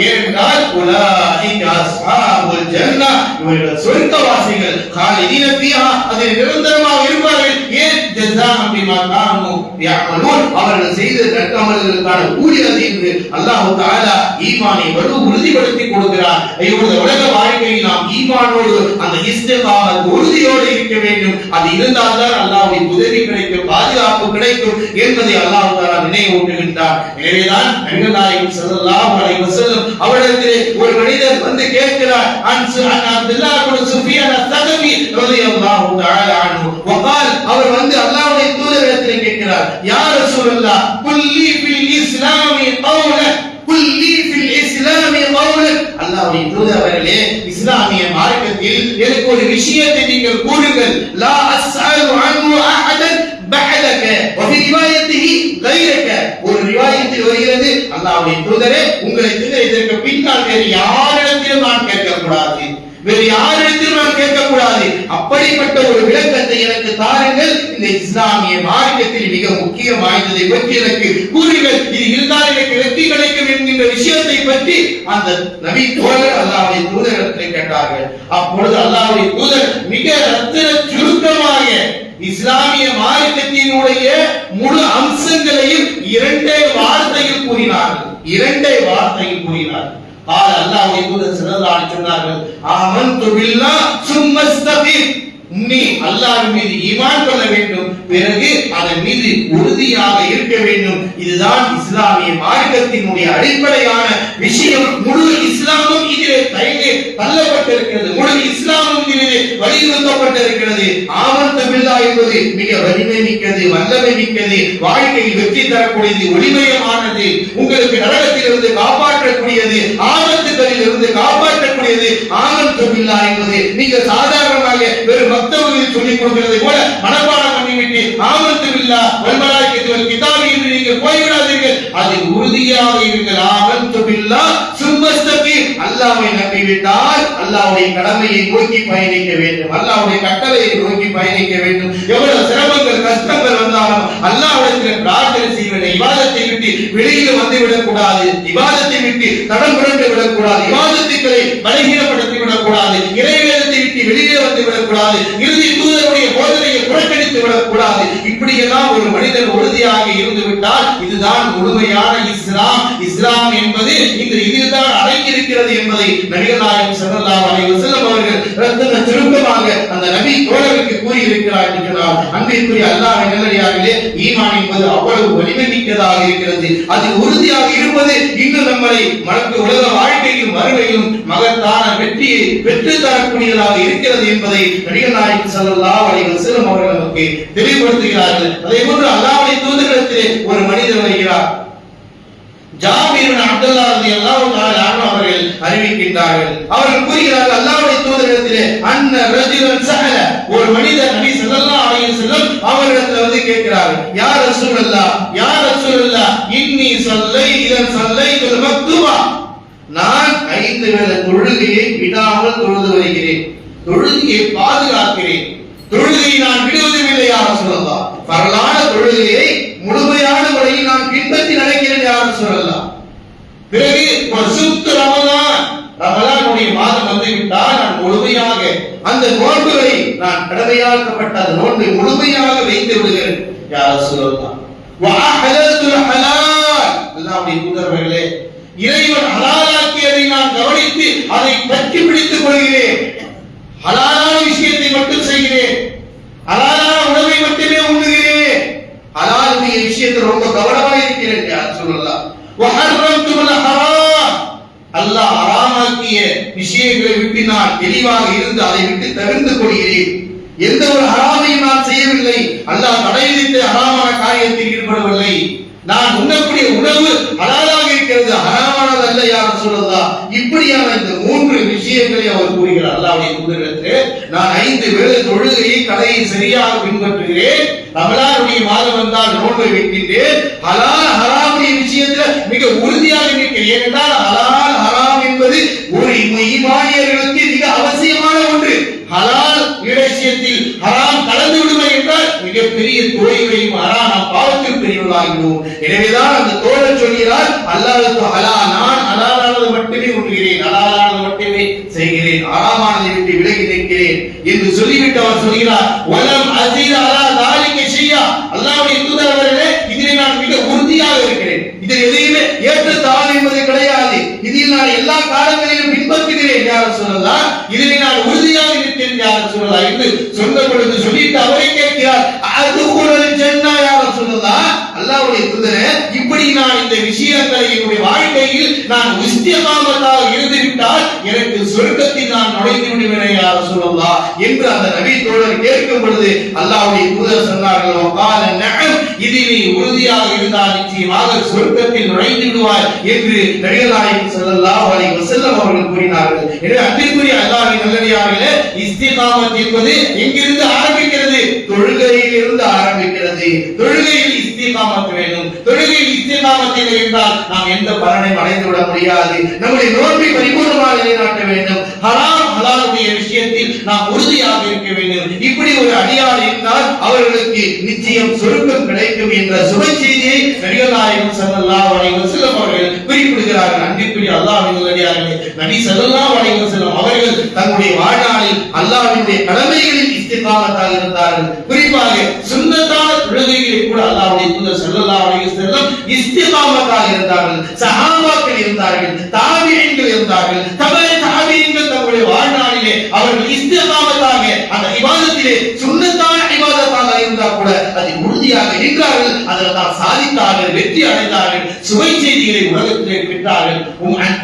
[SPEAKER 2] ஏனென்றால் உலாஇக அஸ்ஹாபுல் ஜன்னah, இவர்கள் சொர்க்கவாசிகள், காலிதீன ஃபீஹா, அதில் நிரந்தரமாக இருப்பார்கள். ஏன்? ஜஸாஅன் பிமா கானூ யஅமலூன், அவர்கள் செய்த நற்அமல்களுக்கான கூலி அது என்று அல்லாஹ் தஆலா ஈமானை வலு உறுதிப்படுத்தி கொடுக்கிறார். இந்த உலக வாழ்க்கையில் நாம் ஈமானோடு அந்த இஸ்திகாமத் உறுதியோடு இருக்க வேண்டும். அது இருந்தால் தான் அல்லாஹ்வுடைய உதவி கிடைக்கும், பாதுகாப்பு கிடைக்கும் என்பதை அல்லாஹ் தஆலா நினைவூட்டுகின்றார். எனவேதான் நபிகள் நாயகம் ஸல்லல்லாஹு அலைஹி வஸல்லம் அவரிடத்திலே ஒரு மனிதர் வந்து கேட்கிறார், அப்துல்லாஹ் இப்னு சுஃபியான் அஸ்-ஸகஃபி ரலியல்லாஹு தஆலா அன்ஹு வகால், அவர் வந்து அல்லாஹ்வுடைய தூதரிடத்திலே கேட்கிறார், யா ரசூலல்லாஹ் குல்லி ஃபில் இஸ்லாமி கௌலன், குல்லி ஃபில் இஸ்லாமி கௌலன், அல்லாஹ்வுடைய தூதரே இஸ்லாமிய மார்க்கத்தில் எனக்கு ஒரு விஷயத்தை நீங்கள் கூறுங்கள், லா அஸ்அலு அன்ஹு அஹதன் பஅதக வஃபி ரிவாயத்திஹி கைரக, ஒரு ரிவாயத்தில் வருகிறது, அல்லாஹ்வுடைய தூதரே உங்களை தவிர இதற்கு பின்னால் வேறு யாரிடத்திலும் நான் கேட்கக்கூடாது, வேறு யாரிடத்திலும் நான் கேட்கக்கூடாது. அப்படிப்பட்ட ஒரு விளக்கத்தை எனக்கு தாருங்கள், இந்த இஸ்லாமிய மார்க்கத்தில் மிக முக்கியம் வாய்ந்ததை பற்றி எனக்கு கூறுங்கள், இது இருந்தால் எனக்கு வெற்றி கிடைக்கும் என்கின்ற விஷயத்தை பற்றி அந்த நபி தோழர் அல்லாஹ்வுடைய தூதரிடத்தில் கேட்டார்கள். அப்பொழுது அல்லாஹ்வுடைய தூதர் மிக ரத்தின சுருக்கமாக இஸ்லாமிய மார்க்கத்தினுடைய முழு அம்சங்களையும் இரண்டே வார்த்தையில் கூறினார்கள். அல்லாஹ்வுடைய தூதர் ஸல்லல்லாஹு அலைஹி சொன்னார்கள், ஆமன்து பில்லாஹ் சும்ம இஸ்தகீம், நீ அல்லாஹ்வின் மீது ஈமான் கொள்ள வேண்டும், பிறகு அதன் மீது உறுதியாக இருக்க வேண்டும். இதுதான் இஸ்லாமிய மார்க்கத்தினுடைய அடிப்படையான விஷயம். முழு இஸ்லாமும் இதிலே தள்ளப்பட்டிருக்கிறது, முழு இஸ்லாமும் இதிலே வலியுறுத்தப்பட்டிருக்கிறது. ஆமன்து பில்லாஹ் என்பது மிக வலிமை மிக்கது, வல்லமை மிக்கது, வாழ்க்கையில் வெற்றி தரக்கூடியது, ஒளிமயமானது, உங்களுக்கு நரகத்திலிருந்து காப்பாற்றக்கூடியது, ஆபத்துகளில் இருந்து காப்பாற்றக்கூடியது. ஆமன்து பில்லாஹ் என்பது நீங்க சாதாரணமாக வெறும் மக்தபில் சொல்லிக் கொடுக்கிறது போல மனப்பாடம் பண்ணிவிட்டு ஆமன்து பில்லாஹ் வல் மலாயிகத்து வல் கிதாபி என்று நீங்கள் போய்விடாதீர்கள். அதில் உறுதியாக இருங்கள். ஆமன்து பில்லாஹ் சும்மஸ்தகீம். அல்லாஹ்வை நம்பிவிட்டால் அல்லாஹ்வுடைய கடமையை நோக்கி பயணிக்க வேண்டும், அல்லாஹ்வுடைய கட்டளையை நோக்கி பயணிக்க வேண்டும். எவ்வளவு சிரமங்கள் கஷ்டங்கள் வந்தாலும் அல்லாஹ்விடத்தில் பிரார்த்தனை செய்ய வேண்டும். இபாதத்தை விட்டு வெளியில் வந்து விடக்கூடாது, இபாதத்தை விட்டு தடம் புரண்டு விடக்கூடாது, இபாதத்துக்களை பலகீனப்படுத்தி விடக்கூடாது, இறைவேதத்தை விட்டு வெளியே வந்து விடக்கூடாது, இறுதி தூதருடைய போதனையை புறக்கணித்து விடக்கூடாது. இப்படியெல்லாம் ஒரு மனிதன் உறுதியாக இருந்து விட்டால் இதுதான் முழுமையான இஸ்லாம். இஸ்லாம் என்பது இதில்தான் அடங்கியிருக்கிறது என்பதை நபிகள் நாயகம் ஸல்லல்லாஹு அலைஹி வஸல்லம் அவர்கள் ரத்தின சுருக்கமாக அந்த நபி தோழருக்கு கூறி இருக்கிறார் என்று சொன்னால், அன்பிற்குரிய அல்லாஹ்வின் நல்லடியார்களே, ஈமான் என்பது அவ்வளவு வலிமை மிக்கதாக இருக்கிறது. அது உறுதியாக இருப்பது இன்னும் நம்மளை உலக வாழ்க்கையும் மறுமையிலும் மகத்தான வெற்றியை பெற்று தரக்கூடியதாக இருக்கிறது என்பதை நபிகள் நாயகம் ஸல்லல்லாஹு அலைஹி வஸல்லம் அவர்கள் நமக்கு தெளிவுபடுத்துகிறார்கள். அதே போன்று அல்லாஹ்வுடைய தூதரிடத்திலே ஒரு மனிதர் வருகிறார். ஜாபீர் இப்னு அப்துல்லாஹ் ரலியல்லாஹு தஆலா அன்ஹு அவர்கள் அறிவிக்கின்றார்கள். அவர்கள் கூறுகிறார்கள், அல்லாஹ்வுடைய தூதரிடத்திலே அன்ன ரஜுலன் சஹல, ஒரு மனிதர் நபி ஸல்லல்லாஹு அலைஹி வஸல்லம் அவரிடத்தில் வந்து கேட்கிறார், யா ரசூலல்லாஹ், யா ரசூலல்லாஹ், இன்னி ஸல்லைத்துல் மக்துபா, நான் 5 வேளை தொழுகையை விடாமல் தொழுது வருகிறேன், தொழுகையை பாதுகாக்கிறேன், தொழுகையை நான் விடுவதில்லை யா ரசூலல்லாஹ், பரலான தொழுகையை முழுமையான முறையில் நான் பின்பற்றி நடக்கிறேன் யா ரசூலல்லாஹ். பிறகு வசுத்து ரமலான், ரமலானுடைய மாதம் வந்துவிட்டால் நான் முழுமையாக அந்த நோன்புகளை நான் கடமையாக்கப்பட்ட அந்த நோன்பை முழுமையாக வைத்து விடுகிறேன் யா ரசூலல்லாஹ். வஅஹலத்துல் ஹலால், அல்லாஹ்வுடைய தூதர்களே, இறைவன் ஹலாலாக்கியதை நான் கவனித்து அதை பற்றி பிடித்துக் கொள்கிறேன், ஹலாலான விஷயத்தை மட்டும் செய்கிறேன், ஹலாலான உணவை மட்டுமே உண்ணுகிறேன், ஹலாலுடைய விஷயத்தில் ரொம்ப கவனமாக இருக்கிறேன் யா ரசூலல்லாஹ். வஹர்ரம்துல் ஹராம், அல்லாஹ் ஹராமாக்கிய விஷயங்களை விட்டு நான் தெளிவாக இருந்து அதை விட்டு தவிர்த்து கொள்கிறேன். எந்த ஒரு ஹராமையும் நான் செய்யவில்லை, அல்லாஹ் தடை விதித்த ஹராமான காரியத்தில் ஈடுபடவில்லை. நான் உண்ணக்கூடிய உணவு ஹலாலாக இருக்கிறது, ஹராமானது அல்ல யா ரசூலல்லாஹ். இப்படியான இந்த 3 விஷயங்களை அவர் கூறுகிறார் அல்லாஹ்வுடைய தூதரிடத்திலே. நான் 5 வேளை தொழுகையை கடையை சரியாக பின்பற்றுகிறேன், ரமலானுடைய மாதம் வந்தால் நோன்பை வைக்கின்றேன், ஹலால் ஹராமுடைய விஷயத்தில் மிக உறுதியாக இருக்கிறேன். ஏனென்றால் ஹலால் ஹராம் என்பது ஒரு ஈமானியர்களுக்கு மிக அவசியமான ஒன்று. ஹலால் விஷயத்தில் ஹராம் கலந்து விடுமை என்றால் மிகப்பெரிய தோல்வியையும் நாம் பாவத்தில் பெரியவர்களாகிவிடுவோம். எனவேதான் அந்த தோழர் சொல்கிறார், அல்லாஹ்வுக்கு ஹலால், நான் ஹலாலானது மட்டுமே உண்ணுகிறேன், ஹலாலானது மட்டுமே செய்கிறேன், ஹராமானதை விட்டு விலகி நிற்கிறேன் என்று சொல்லிவிட்டு அவர் சொல்கிறார், வலம் அஸீத அலா தாலிக ஷையா, அல்லாஹ்வுடைய தூதர் அவர்களே, இதிலே நான் மிக உறுதியாக இருக்கிறேன், இதில் எதையுமே ஏற்றத்தாழ்வு என்பது கிடையாது, இதில் நான் எல்லா காலங்களிலும் பின்பற்றுகிறேன் யா ரசூலல்லாஹ், இதில் நான் உறுதியாக இருக்கிறேன் யா ரசூலல்லாஹ் என்று சொன்ன பொழுது சொல்லிட்டு அவரை கேட்கிறார், அதுகுல் ஜன்னா யா ரசூலல்லாஹ், அல்லாஹ்வுடைய தூதரே, இப்படி நான் இந்த விஷயங்களை என்னுடைய வாழ்க்கையில் நான் இஸ்திகாமத்தாக இருந்துவிட்டால் எனக்கு சொர்க்கத்தில் நான் நுழைந்து விடுவேன் யா ரசூலல்லாஹ் என்று அந்த நபி தோழர் கேட்கும் பொழுது அல்லாஹ்வுடைய தூதர் சொன்னார்கள், வகால நஅம், இதில் நீ உறுதியாக இருந்தால் நிச்சயமாக சொர்க்கத்தில் நுழைந்து விடுவாய் என்று நபிகள் நாயகம் ஸல்லல்லாஹு அலைஹி வஸல்லம் அவர்கள் கூறினார்கள். எனவே அன்பிற்குரிய அல்லாஹ்வின் நல்லடியார்களே, இஸ்திகாமத் என்பது எங்கிருந்து ஆரம்பிக்கிறது? தொழுகையில் இருந்து ஆரம்பிக்கிறது. தொழுகையில் இஸ்திகாமத் வேண்டும். தொழுகையில் இஸ்திகாமத் இல்லை என்றால் நாம் எந்த பலனையும் அடைந்து விட முடியாது. நம்முடைய நோன்பை பரிபூர்ணமாக நிலைநாட்ட வேண்டும். ஹராம் ஹலாலுடைய விஷயத்தில் நாம் உறுதியாக இருக்க வேண்டும். இப்படி ஒரு அடியார் இருந்தால் அவர்களுக்கு நிச்சயம் சொர்க்கம் கிடைக்கும் என்ற சுப செய்தியை நபிகள் நாயகம் ஸல்லல்லாஹு அலைஹி வஸல்லம் அவர்கள் குறிப்பிடுகிறார்கள். அன்பிற்குரிய அல்லாஹ்வின் நல்லடியார்களே, நபி ஸல்லல்லாஹு அலைஹி வஸல்லம் அவர்கள் தங்களுடைய வாழ்நாளில் அல்லாஹ்வினுடைய கடமைகளில் இஸ்திகாமத்தாக இருந்தார்கள். குறிப்பாக சுன்னத்தான தொழுகைகளில் கூட அல்லாஹ்வுடைய தூதர் ஸல்லல்லாஹு அலைஹி வஸல்லம் இஸ்திகாமத்தாக இருந்தார்கள். சஹாபாக்கள் இருந்தார்கள், தாபிஈன்கள் இருந்தார்கள், தபை தாபிஈன்கள் தங்களுடைய வாழ்நாளிலே அவர்கள் இஸ்திகாமத்தாக அந்த இபாதத்திலே இடத்திலே சுன்னத்தான இபாதத்தாக இருந்தால் கூட அதை உறுதியாக நின்றார்கள். அதில் தான் சாதித்தார்கள், வெற்றி அடைந்தார்கள், சுவை செய்திகளை உலகத்திலே பெற்றார்கள்.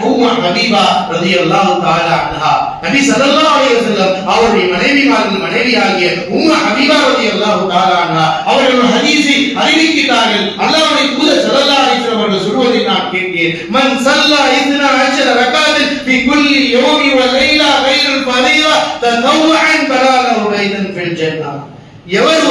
[SPEAKER 2] உம்மு ஹபீபா ரலியல்லாஹு தஆலா அன்ஹா, நபி ஸல்லல்லாஹு அலைஹி வஸல்லம் அவருடைய மனைவியாகிய உம்மு ஹபீபா ரலியல்லாஹு தஆலா அன்ஹா அவர்கள் ஹதீஸை அறிவிக்கிறார்கள். அல்லாஹ்வுடைய தூதர் ஸல்லல்லாஹு அலைஹி வஸல்லம் அவர்கள் சொல்வதை நான் கேட்கிறேன். மன் ஸல்லா 12 ரகாத் ஃபி குல்லி யௌமி வ லைலா கைருல் ஃபரீதா ததவ்வஅன் பலாலஹு பைதன் ஃபில் ஜன்னah. எவர்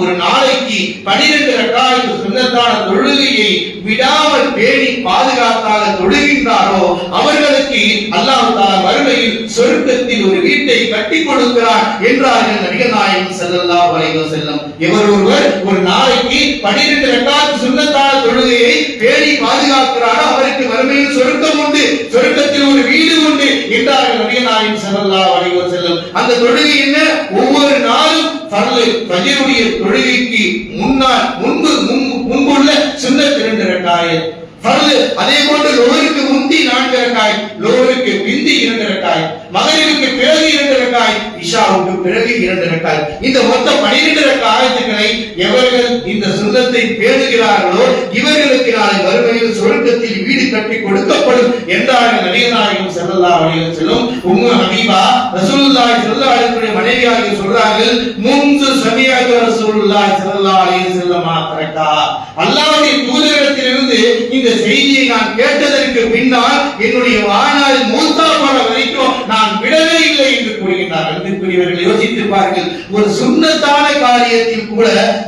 [SPEAKER 2] ஒரு நாளைக்கு 12 ரக்காத் சுன்னத்தான தொழுகையை விடாமல் பேணி பாதுகாத்தாக தொழுகின்றாரோ அவர்களுக்கு அல்லாஹ் தஆலா மறுமையில் சொர்க்கத்தில் ஒரு வீட்டை கட்டி கொடுக்கிறார் என்றார்கள் நபிகள் நாயகம் ஸல்லல்லாஹு அலைஹி வஸல்லம். எவர் ஒருவர் ஒரு நாளைக்கு 12 ரக்காத் சுன்னத்தான தொழுகையை பேணி பாதுகாக்கிறாரோ அவருக்கு மறுமையில் சொர்க்கம் உண்டு, சொர்க்கத்தில் ஒரு வீடு உண்டு என்றார்கள் நபிகள் நாயகம் ஸல்லல்லாஹு அலைஹி வஸல்லம். அந்த தொழுகை என்ன? ஒவ்வொரு நாளும் ஃபர்து ஃபஜ்ருடைய தொழுகைக்கு முன்புள்ள சுன்னத் 2 ரக்காத் ஃபர்து, அதே போன்று லோஹருக்கு முந்தி 4 ரக்காத், லோஹருக்கு பிந்தி 2 ரக்காத், மகரிபுக்கு பிறகு 2 ரக்காத், இஷாவுக்கு பிறகு 2 ரக்காத். இந்த மொத்த 12 ரக்காத்துகளை எவர்கள் இந்த சுன்னத்தை பேணுகிறார்களோ இவர்களுக்கு நாளை மறுமையில் சொர்க்கத்தில் வீடு கட்டி கொடுக்கப்படும் என்றார்கள் நபிகள் நாயகம் ஸல்லல்லாஹு அலைஹி வஸல்லம். உம்மு ஹபீபா ரசூலுல்லாஹி ஸல்லல்லாஹு அலைஹி வஸல்லம் மனைவியாக சொல்றார்கள், முன்சு சமிஅத்து ரசூலுல்லாஹி ஸல்லல்லாஹு அலைஹி வஸல்லம் தரக்கா, அல்லாஹ்வுடைய தூதரிடத்திலிருந்து இந்த செய்தியை நான் கேட்டதற்கு பின்னால் என்னுடைய வாழ்நாளில் மூத்தா போற வரைக்கும் நான் விடவே இல்லை என்று கூறுகின்றார்கள். அன்பிற்குரியவர்கள் யோசித்து பாருங்கள், ஒரு சுன்னத்தான காரியத்தில் கூட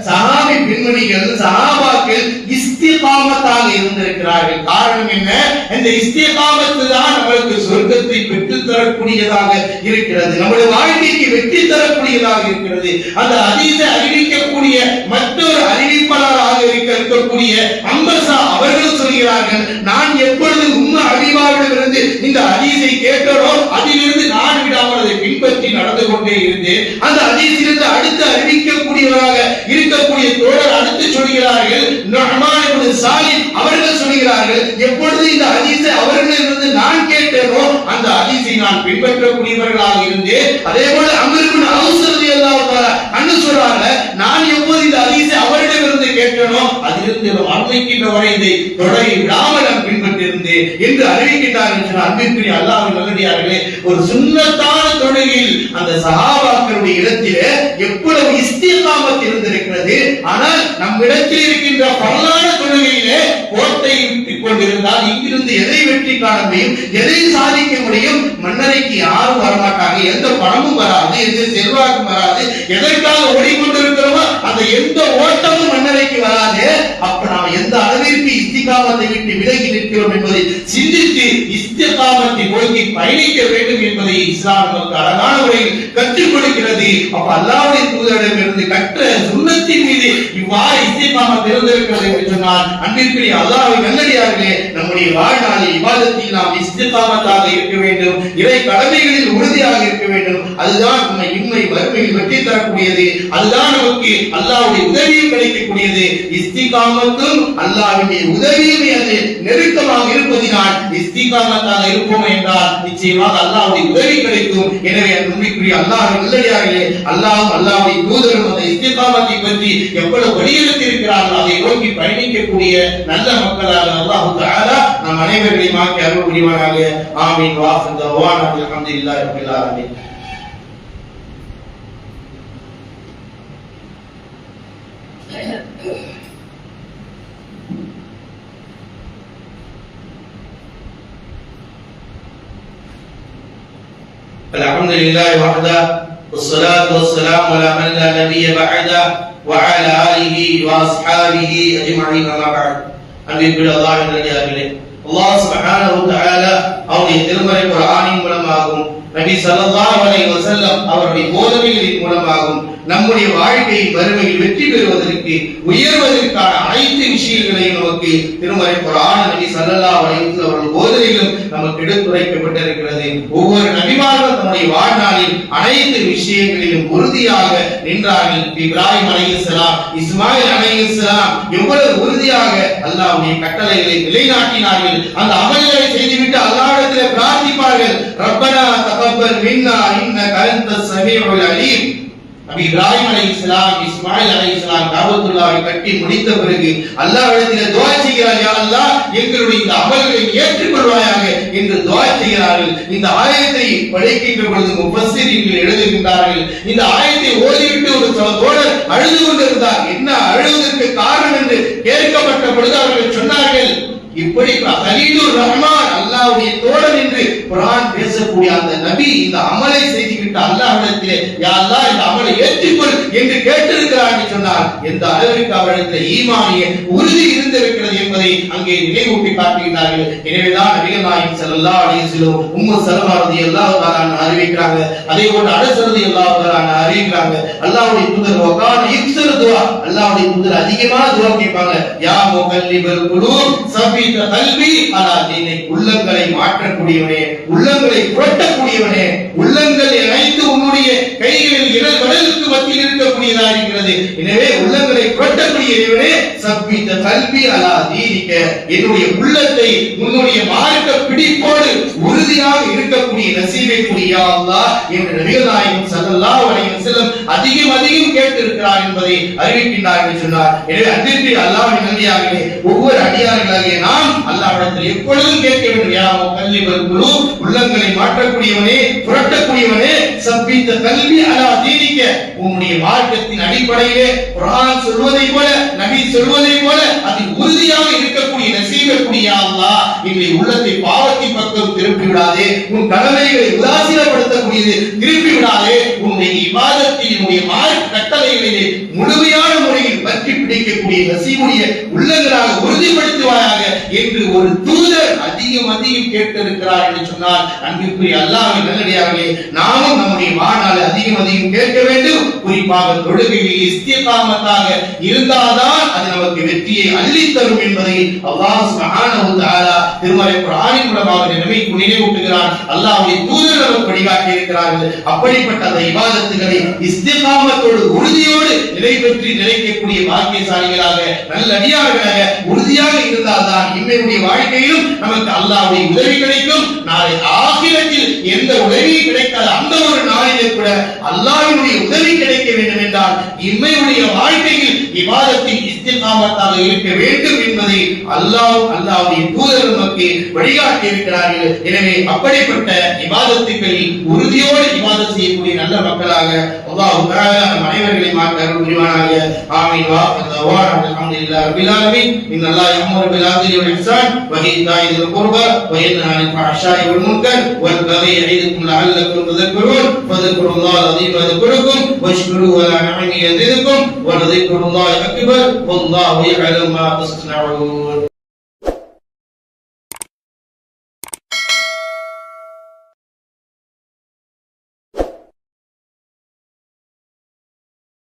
[SPEAKER 2] சஹாபி பெண்மணிகள் சஹாபாக்கள் இஸ்திகாமத்தாக இருந்திருக்கிறார்கள். காரணம் என்ன? இந்த இஸ்திகாமத்து தான் நம்மளுக்கு சொர்க்கத்தை பெற்று தரக்கூடியதாக இருக்கிறது, நம்முடைய வாழ்க்கைக்கு வெற்றி தரக்கூடியதாக இருக்கிறது. அந்த ஹதீஸை அறிவிக்கக்கூடிய மற்றொரு அறிவிப்பாளராக இருக்கக்கூடிய அம்பர்சா அவர்கள் சொல்கிறார்கள், நான் எப்பொழுது உம்மு ஹபீபாவிடமிருந்து இந்த ஹதீஸை கேட்டனோ அதிலிருந்து நான் விடாமல் அதை பின்பற்றி நடந்து கொண்டே இருந்தேன். அந்த ஹதீஸிலிருந்து அடுத்து அறிவிக்கக்கூடியவராக இருக்கக்கூடிய தோழர் அடுத்து சொல்கிறார்கள், நுஅமான் இப்னு சாலிம் அவர்கள் சொல்கிறார்கள், எப்பொழுது இந்த ஹதீஸை அவர்களிடமிருந்து நான் கேட்டேனோ அந்த ஹதீஸை நான் பின்பற்றக்கூடியவர்களாக இருந்தேன். அதே போல அம்ர் இப்னு அவுஸ் ரலியல்லாஹு தஆலா அன்ஹு சொல்றாங்க, நான் எப்போது இந்த ஹதீஸை அவரிடமிருந்து கேட்டேனோ அதிலிருந்து மரணிக்கின்ற வரை இதை தொடரை விடாமல் நான் பின்பற்றியிருந்தேன் என்று அறிவிக்கின்றார்கள். அன்பிற்குரிய அல்லாஹ்வின் நல்லடியார்களே, ஒரு சுன்னத்தான தொழுகையில் அந்த சஹாபாக்களுடைய இடத்திலே எவ்வளவு இஸ்திகாமத் இருந்திருக்கிறது. ஆனால் நம்மிடத்தில் இருக்கின்ற பரலான தொழுகையிலே கோட்டை விட்டுக் கொண்டிருந்தால் இங்கிருந்து எதை வெற்றி காண முடியும், எதை சாதிக்க முடியும்? மன்னரைக்கு யாரும் வரமாட்டாங்க, எந்த பணமும் வராது, எந்த செல்வாக்கும் வராது, எதற்காக ஓடிக்கொண்டிருக்கிறோமோ அந்த எந்த ஓட்டமும் மன்னரைக்கு வராது. அப்ப நாம் எந்த அளவிற்கு இஸ்திகாமத்தை விட்டு விலகி நிற்கிறோம் என்பதை சிந்தித்து இஸ்திகாமத்தை நோக்கி பயணிக்க வேண்டும் என்பதை இஸ்லாம் நமக்கு அழகான முறையில் கற்றுக் கொடுக்கிறது. அப்ப அல்லாஹ்வுடைய தூதரிடமிருந்து கற்ற சுன்னத்தின் மீது இவ்வாறு இஸ்திகாமத் இருந்திருக்கிறது என்று சொன்னால் அன்பிற்குரிய அல்லாஹ்வின் நல்லடியார்களே, நம்முடைய வாழ்நாளில் இபாதத்தில் நாம் இஸ்திகாமத்தாக இருக்க வேண்டும், இறை கடமைகளில் உறுதியாக இருக்க வேண்டும். அதுதான் நம்மை இன்மை வறுமையில் வெற்றி தரக்கூடியது, அதுதான் நமக்கு அல்லாஹ்வுடைய உதவியும் கிடைக்கக்கூடியது. இஸ்திகாமத்தும் அல்லாஹ்வுடைய உதவியும் அது நெருக்கமாக இருப்பதினால் இஸ்திகாமத்தாக இருப்போம் என்றால் நிச்சயமாக அல்லாஹ்வுடைய உதவி கிடைக்கும். எனவே அன்பிற்குரிய அல்லாஹ்வின் நல்லடியார்களே, அல்லாஹ்வும் அல்லாஹ்வுடைய தூதரும் அந்த இஸ்திகாமத்தை பற்றி எவ்வளவு வலியுறுத்தி இருக்கிறார்கள் அதை நோக்கி பயணிக்கக்கூடிய நல்ல மக்களாக அல்லாஹ் தஆலா நம் அனைவரையும் ஆக்கி அருள் புரிவானாக. ஆமீன். வாஹிர் தஅவானா அல்ஹம்துலில்லாஹி ரப்பில் ஆலமீன். الحمد لله وحده والصلاة والسلام على من لا نبي بعده وعلى آله وأصحابه أجمعين أما بعد. அன்பிற்குரிய அல்லாஹ்வின் நல்லடியார்களே, அல்லாஹ் சுப்ஹானஹு வ தஆலா அவருடைய திருமறை குர்ஆனின் மூலமாகவும் நபி ஸல்லல்லாஹு அலைஹி வஸல்லம் அவருடைய போதனைகளின் மூலமாகவும் நம்முடைய வாழ்க்கையை வறுமையில் வெற்றி பெறுவதற்கு உயர்வதற்கான அனைத்து விஷயங்களையும் நமக்கு திருமறை குர்ஆன் நபி ஸல்லல்லாஹு அலைஹி வஸல்லம் அவர்கள் போதனைகளும் நமக்கு எடுத்துரைக்கப்பட்டிருக்கிறது. ஒவ்வொரு நபிமார்களும் தம்முடைய வாழ்நாளில் அனைத்து விஷயங்களிலும் உறுதியாக நின்றார்கள். இப்ராஹிம் அலைஹிஸ்ஸலாம், இஸ்மாயில் அலைஹிஸ்ஸலாம் எவ்வளவு உறுதியாக அல்லாஹ்வுடைய கட்டளைகளை நிலைநாட்டினார்கள். அந்த அமல்களை செய்துவிட்டு நபி இப்ராஹிம் அலைஹிஸ்ஸலாம், இஸ்மாயில் அலைஹிஸ்ஸலாம் காபத்துல்லாஹை கட்டி முடித்த பிறகு அல்லாஹ்விடத்திலே துஆ செய்கிறார், யா அல்லாஹ் எங்களுடைய இந்த அமல்களை ஏற்றுக்கொள்வாயாக என்று துஆ செய்கிறார்கள். இந்த ஆயத்தை படிக்கின்ற பொழுது முஃபஸ்ஸிரீன்கள் எழுதுகின்றார்கள், இந்த ஆயத்தை ஓதிவிட்டு ஒரு தோழர் அழுது கொண்டிருந்தார். என்ன அழுவதற்கு காரணம் என்று கேட்கப்பட்ட பொழுது அவர்கள் சொன்னார்கள், இப்படி கலீலுர் ரஹ்மான் அல்லாஹ்வுடைய தோழன் என்று குர்ஆன் பேசக்கூடிய அந்த நபி இந்த அமலை செய்துவிட்டு அல்லாஹ்விடத்திலே யா அல்லாஹ் இந்த அமலை ஏற்றுக்கொள் என்று கேட்டிருக்கிறார் என்று சொன்னார். எந்த அளவிற்கு அவரிடத்தில் ஈமானிய உறுதி இருந்திருக்கிறது என்பதை அங்கே நினைவூட்டி காட்டுகிறார்கள். எனவேதான் நபிகள் நாயகம் ஸல்லல்லாஹு அலைஹி வஸல்லம் உம்மு சலமா ரலியல்லாஹு தஆலா அறிவிக்கிறாங்க, அதே போன்று அனஸ் ரலியல்லாஹு தஆலா அறிவிக்கிறாங்க, அல்லாஹ்வுடைய தூதர் வகான இக்ஸர் துஆ, அல்லாஹ்வுடைய தூதர் அதிகமாக துஆ கேட்பாங்க, யா முகல்லிபல் குலூப் சபித கல்வி அலா தீனிக், உள்ளங்களை மாற்றக்கூடியவனே, உள்ளங்களை புரட்டக்கூடியவனே, உள்ளங்களை அனைத்து உன்னுடைய கைகளில் இரண்டு கடலுக்கு மத்தியில் இருக்கக்கூடியதா இருக்கிறது. எனவே உள்ளங்களை புரட்டக்கூடியவனே சபித கல்வி அலா தீனிக, என்னுடைய உள்ளத்தை உன்னுடைய மார்க்க பிடிப்போடு உறுதியாக இருக்கக்கூடிய நசீபை கூடிய அல்லாஹ் என்று நபிகள் நாயகம் ஸல்லல்லாஹு அலைஹி வஸல்லம் அதிகம் கேட்டு இருக்கிறார் என்பதை அறிவிக்கின்றார் என்று சொன்னார். எனவே அன்பிற்கு அல்லாஹ்வின் நல்லடியார்களே, ஒவ்வொரு அடியார்களாகிய நாம் அல்லாஹ்விடத்தில் எப்பொழுதும் கேட்க வேண்டும், யா முகல்லிபல் குலூப், உள்ளங்களை மாற்றக்கூடியவனே, புரட்டக்கூடியவனே, சபித கல்வி அலா தீனிக, உன்னுடைய மார்க்கத்தின் அடிப்படையிலே குர்ஆன் சொல்வதை போல, நபி சொல்வதை போல அதில் உறுதியாக இருக்கக்கூடிய நசீபை கூடிய அல்லாஹ் எங்களை உள்ளத்தை பாவத்தின் பக்கம் திருப்பி விடாதே, உன் கடமைகளை உதாசீனப்படுத்தக்கூடியது திருப்பி விடாதே, உன்னுடைய இபாதத்தில் உன்னுடைய மார்க்க கட்டளைகளிலே முழுமையான முறையில் பற்றி பிடிக்கக்கூடிய நசீபுடைய உள்ளங்களாக உறுதிப்படுத்துவாயாக என்று ஒரு தூதர் அதிகம் கேட்டிருக்கிறார் என்று சொன்னால், அன்பிற்குரிய அல்லாஹ்வின் நல்லடியார்களே, நாமும் நம்முடைய வாழ்நாளில் அதிகம் கேட்க வேண்டும். குறிப்பாக தொழுகையில் இஸ்திகாமத்தாக இருந்தால்தான் அது நமக்கு வெற்றியை அள்ளித் தரும் என்பதை அல்லாஹ் சுப்ஹானஹு வ தஆலா திருமறை குர்ஆனின் மூலமாக நமக்கு நினைவூட்டுகிறார். அல்லாஹ்வுடைய தூதர் நமக்கு வழிகாட்டி இருக்கிறார்கள். அப்படிப்பட்ட அந்த இபாதத்துகளை இஸ்திகாமத்தோடு உறுதியோடு நிறைவேற்றி நிலைக்கக்கூடிய பாக்கியசாலிகளாக நல்லடியார்களாக உறுதியாக இருந்தால்தான் இன்றைய வாழ்க்கையிலும் நமக்கு அல்லாஹ்வுடைய உதவி கிடைக்கும். நாளை ஆகிரத்தில் எந்த உதவியும் கிடைக்காத அந்த ஒரு நாளிலே கூட அல்லாஹ்வினுடைய உதவி கிடைக்க வேண்டும் என்றால் இம்மையுடைய வாழ்க்கையில் இபாதத்தின் இஸ்திகாமத்தாக இருக்க வேண்டும் என்பதை அல்லாஹ்வுடைய தூதர் நமக்கு வழிகாட்டி இருக்கிறார்கள். எனவே அப்படிப்பட்ட இபாதத்துகளில் உறுதியோடு இபாதத் செய்யக்கூடிய நல்ல மக்களாக அல்லாஹ் தஆலா நம் அனைவர்களை மாற்ற அருள் புரிவானாக. ஆமீன். வா தவாரா அல்ஹம்துலில்லாஹி ரப்பில் ஆலமீன். இன்னல்லாஹ யஅமுரு பில் அத்லி வல் இஹ்சான் வ ஈதாஇ ذில் குர்பா வ யன்ஹா அனில் ஃபஹ்ஷாஇ வல் முன்கர் வல் பகி யஇதுக்கும் லஅல்லக்கும் தذكرون ஃபذ்குருல்லாஹ அஸீம் வذ்குருக்கும் வஷ்குருஹு அலா நிஅமிஹி யஸிதுக்கும் வ ذிக்ருல்லாஹி அக்பர் வல்லாஹு யஅலமு மா தஸ்னஊன்.